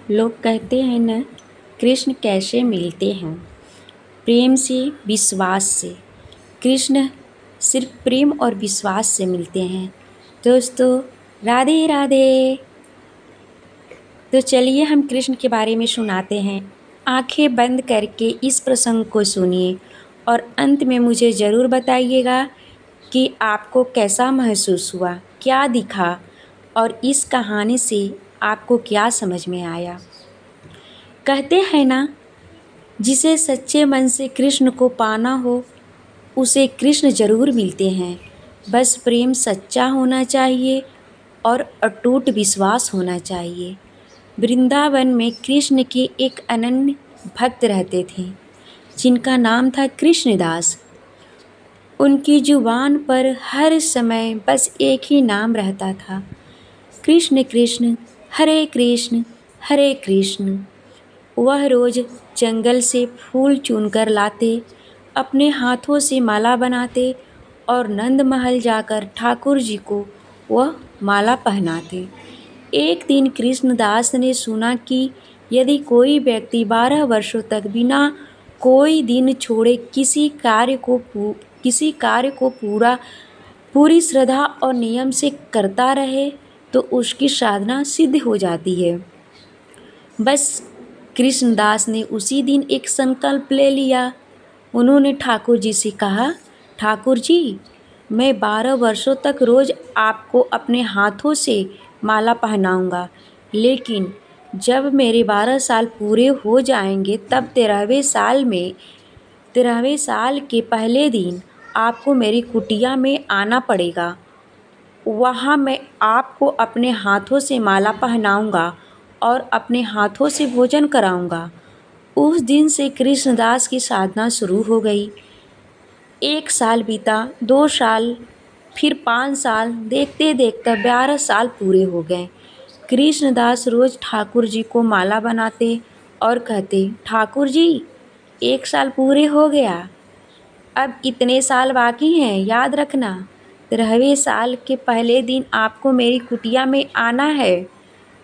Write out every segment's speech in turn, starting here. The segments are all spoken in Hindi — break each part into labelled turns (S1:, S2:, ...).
S1: लोग कहते हैं न, कृष्ण कैसे मिलते हैं? प्रेम से, विश्वास से। कृष्ण सिर्फ प्रेम और विश्वास से मिलते हैं। दोस्तों, राधे राधे। तो चलिए हम कृष्ण के बारे में सुनाते हैं। आंखें बंद करके इस प्रसंग को सुनिए और अंत में मुझे ज़रूर बताइएगा कि आपको कैसा महसूस हुआ, क्या दिखा और इस कहानी से आपको क्या समझ में आया। कहते हैं ना, जिसे सच्चे मन से कृष्ण को पाना हो उसे कृष्ण ज़रूर मिलते हैं। बस प्रेम सच्चा होना चाहिए और अटूट विश्वास होना चाहिए। वृंदावन में कृष्ण के एक अनन्य भक्त रहते थे जिनका नाम था कृष्णदास। उनकी जुबान पर हर समय बस एक ही नाम रहता था, कृष्ण कृष्ण, हरे कृष्ण। वह रोज़ जंगल से फूल चुनकर लाते, अपने हाथों से माला बनाते और नंद महल जाकर ठाकुर जी को वह माला पहनाते। एक दिन कृष्णदास ने सुना कि यदि कोई व्यक्ति 12 वर्षों तक बिना कोई दिन छोड़े किसी कार्य को पूरी श्रद्धा और नियम से करता रहे तो उसकी साधना सिद्ध हो जाती है। बस कृष्णदास ने उसी दिन एक संकल्प ले लिया। उन्होंने ठाकुर जी से कहा, ठाकुर जी, मैं 12 वर्षों तक रोज़ आपको अपने हाथों से माला पहनाऊंगा, लेकिन जब मेरे 12 साल पूरे हो जाएंगे तब 13वें साल के पहले दिन आपको मेरी कुटिया में आना पड़ेगा। वहाँ मैं आपको अपने हाथों से माला पहनाऊंगा और अपने हाथों से भोजन कराऊंगा। उस दिन से कृष्णदास की साधना शुरू हो गई। 1 साल बीता, 2 साल, फिर 5 साल, देखते देखते 12 साल पूरे हो गए। कृष्णदास रोज़ ठाकुर जी को माला बनाते और कहते, ठाकुर जी, 1 साल पूरे हो गया, अब इतने साल बाकी हैं, याद रखना। 13वें साल के पहले दिन आपको मेरी कुटिया में आना है।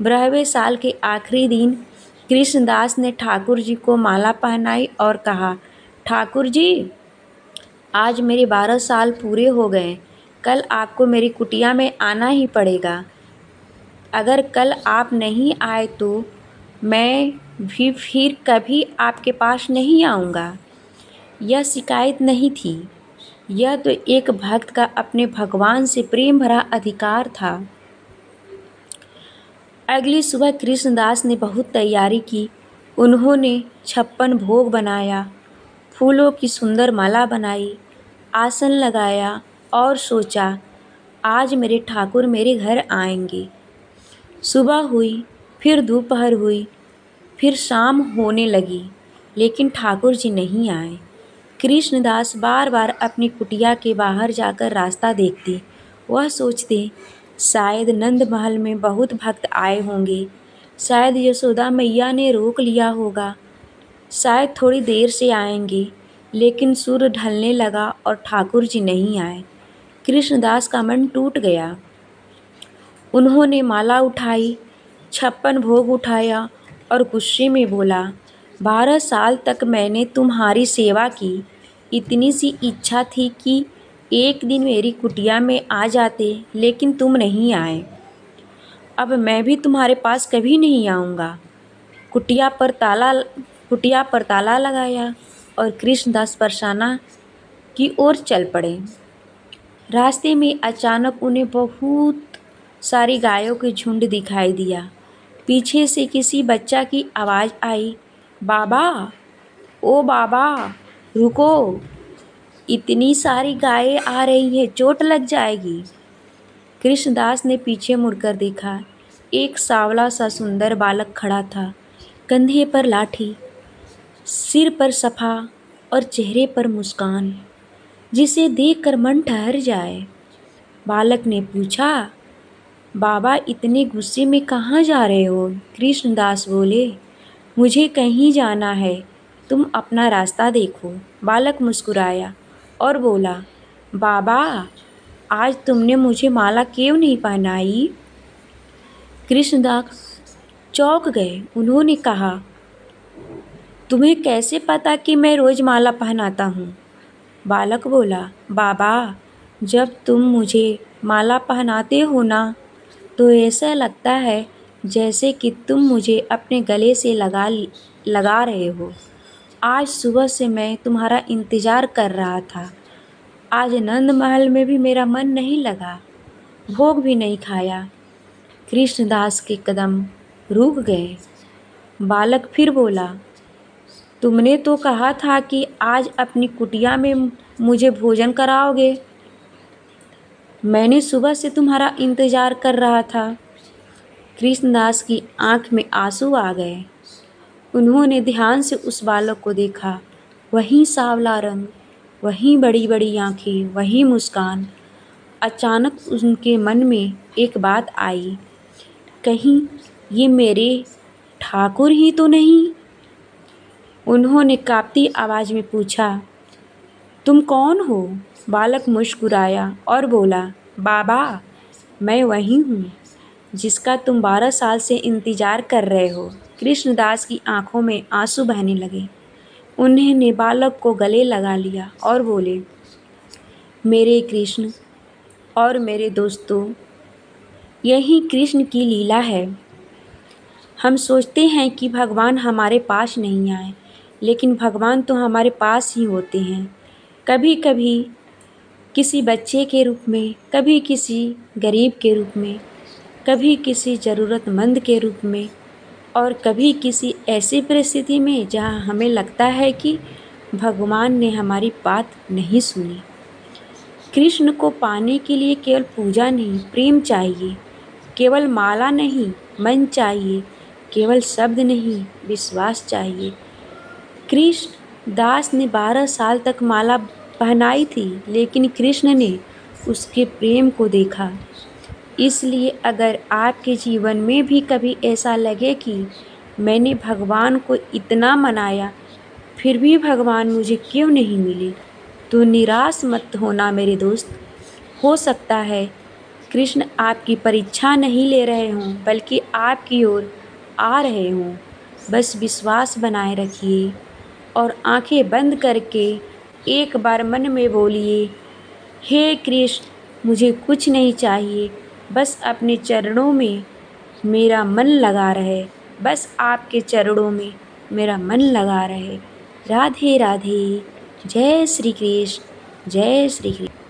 S1: 12वें साल के आखिरी दिन कृष्णदास ने ठाकुर जी को माला पहनाई और कहा, ठाकुर जी, आज मेरे 12 साल पूरे हो गए। कल आपको मेरी कुटिया में आना ही पड़ेगा। अगर कल आप नहीं आए तो मैं भी फिर कभी आपके पास नहीं आऊँगा। यह शिकायत नहीं थी, यह तो एक भक्त का अपने भगवान से प्रेम भरा अधिकार था। अगली सुबह कृष्णदास ने बहुत तैयारी की। उन्होंने 56 भोग बनाया, फूलों की सुंदर माला बनाई, आसन लगाया और सोचा, आज मेरे ठाकुर मेरे घर आएंगे। सुबह हुई, फिर दोपहर हुई, फिर शाम होने लगी, लेकिन ठाकुर जी नहीं आए। कृष्णदास बार बार अपनी कुटिया के बाहर जाकर रास्ता देखते। वह सोचते, शायद नंद महल में बहुत भक्त आए होंगे, शायद यशोदा मैया ने रोक लिया होगा, शायद थोड़ी देर से आएंगे। लेकिन सूर्य ढलने लगा और ठाकुर जी नहीं आए। कृष्णदास का मन टूट गया। उन्होंने माला उठाई, 56 भोग उठाया और गुस्से में बोला, 12 साल तक मैंने तुम्हारी सेवा की। इतनी सी इच्छा थी कि एक दिन मेरी कुटिया में आ जाते, लेकिन तुम नहीं आए। अब मैं भी तुम्हारे पास कभी नहीं आऊँगा। कुटिया पर ताला लगाया और कृष्णदास परसाना की ओर चल पड़े। रास्ते में अचानक उन्हें बहुत सारी गायों के झुंड दिखाई दिया। पीछे से किसी बच्चा की आवाज़ आई, बाबा, ओ बाबा, रुको, इतनी सारी गायें आ रही हैं, चोट लग जाएगी। कृष्णदास ने पीछे मुड़कर देखा। एक सांवला सा सुंदर बालक खड़ा था, कंधे पर लाठी, सिर पर सफा और चेहरे पर मुस्कान, जिसे देखकर मन ठहर जाए। बालक ने पूछा, बाबा, इतने गुस्से में कहाँ जा रहे हो? कृष्णदास बोले, मुझे कहीं जाना है, तुम अपना रास्ता देखो। बालक मुस्कुराया और बोला, बाबा, आज तुमने मुझे माला क्यों नहीं पहनाई? कृष्णदास चौंक गए। उन्होंने कहा, तुम्हें कैसे पता कि मैं रोज माला पहनाता हूँ? बालक बोला, बाबा, जब तुम मुझे माला पहनाते हो ना, तो ऐसा लगता है जैसे कि तुम मुझे अपने गले से लगा रहे हो। आज सुबह से मैं तुम्हारा इंतजार कर रहा था। आज नंद महल में भी मेरा मन नहीं लगा, भोग भी नहीं खाया। कृष्णदास के कदम रुक गए। बालक फिर बोला, तुमने तो कहा था कि आज अपनी कुटिया में मुझे भोजन कराओगे। मैंने सुबह से तुम्हारा इंतजार कर रहा था। कृष्णदास की आंख में आंसू आ गए। उन्होंने ध्यान से उस बालक को देखा। वही सांवला रंग, वही बड़ी बड़ी आंखें, वही मुस्कान। अचानक उनके मन में एक बात आई, कहीं ये मेरे ठाकुर ही तो नहीं? उन्होंने कांपती आवाज में पूछा, तुम कौन हो? बालक मुस्कुराया और बोला, बाबा, मैं वही हूँ जिसका तुम 12 साल से इंतजार कर रहे हो। कृष्णदास की आंखों में आंसू बहने लगे। उन्होंने बालक को गले लगा लिया और बोले, मेरे कृष्ण और मेरे दोस्तों, यही कृष्ण की लीला है। हम सोचते हैं कि भगवान हमारे पास नहीं आए, लेकिन भगवान तो हमारे पास ही होते हैं। कभी कभी किसी बच्चे के रूप में, कभी किसी गरीब के रूप में, कभी किसी ज़रूरतमंद के रूप में, और कभी किसी ऐसी परिस्थिति में जहाँ हमें लगता है कि भगवान ने हमारी बात नहीं सुनी। कृष्ण को पाने के लिए केवल पूजा नहीं, प्रेम चाहिए। केवल माला नहीं, मन चाहिए। केवल शब्द नहीं, विश्वास चाहिए। कृष्ण दास ने 12 साल तक माला पहनाई थी, लेकिन कृष्ण ने उसके प्रेम को देखा। इसलिए अगर आपके जीवन में भी कभी ऐसा लगे कि मैंने भगवान को इतना मनाया, फिर भी भगवान मुझे क्यों नहीं मिले, तो निराश मत होना मेरे दोस्त। हो सकता है कृष्ण आपकी परीक्षा नहीं ले रहे हों, बल्कि आपकी ओर आ रहे हों। बस विश्वास बनाए रखिए और आंखें बंद करके एक बार मन में बोलिए, हे कृष्ण, मुझे कुछ नहीं चाहिए, बस अपने चरणों में मेरा मन लगा रहे, बस आपके चरणों में मेरा मन लगा रहे। राधे राधे। जय श्री कृष्ण, जय श्री कृष्ण।